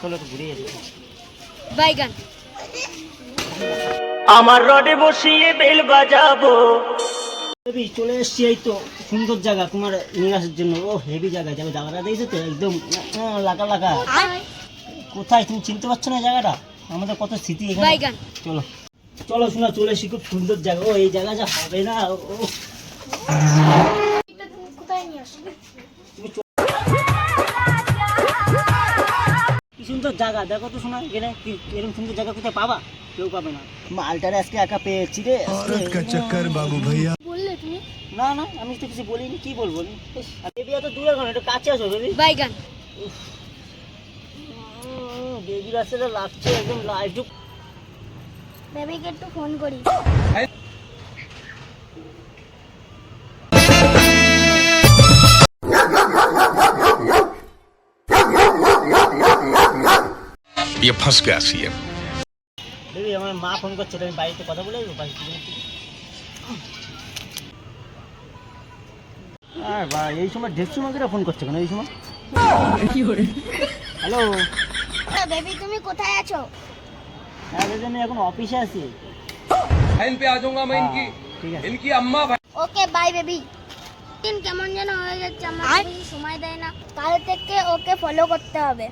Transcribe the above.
চলো তো ঘুরে আসি। বাইগান আমার রডে বসিয়ে বেল বাজাবো। বেবি চলে এসছি, এই তো সুন্দর জায়গা তোমার নিয়ে আসার জন্য। ও হেভি জায়গা, যাবে জায়গাটা দেখেছো তো, একদম লাগা লাগা। কোথায় তুমি চিনতে পারছো না জায়গাটা? আমাদের কত স্মৃতি এখানে। বাইগান চলো চলো শোনা, চলে এসছি, খুব সুন্দর জায়গা। ও এই জায়গা যা হবে না। ও কোথায় নিয়ে আসবে? কি সুন্দর জায়গা দেখো তো শোনা, এখানে এরকম সুন্দর জায়গা কোথায় পাবা? কেউ পাবে না। মালটারে আজকে একা পেয়েছি রে। বললে তুমি? না না, আমি তো কিছু বলিনি, কি বলবো? বেবি এত দূরে কেন, একটু কাছে আসো বেবি। বাইগান বেবির আসলে লাগছে একদম লাইভ। বেবিকে একটু ফোন করি। ये फंस गया सीएम। বেবি আমার মা ফোন করছে, আমি বাড়িতে কথা বলে আসবো বাড়িতে। আর বা এই সময় ঢেকসু মাকে ফোন করছে কেন এই সময়? হ্যালো। বেবি তুমি কোথায় আছো? হ্যাঁ বেবি আমি এখন অফিসে আছি। टाइम पे आ जाऊंगा मैं इनकी ঠিক আছে। इनकी अम्मा भाई। Okay bye baby. দিন কেমন যেন হয়ে যাচ্ছে, আমার বেশি সময় দেয় না, কাল থেকে ওকে ফলো করতে হবে।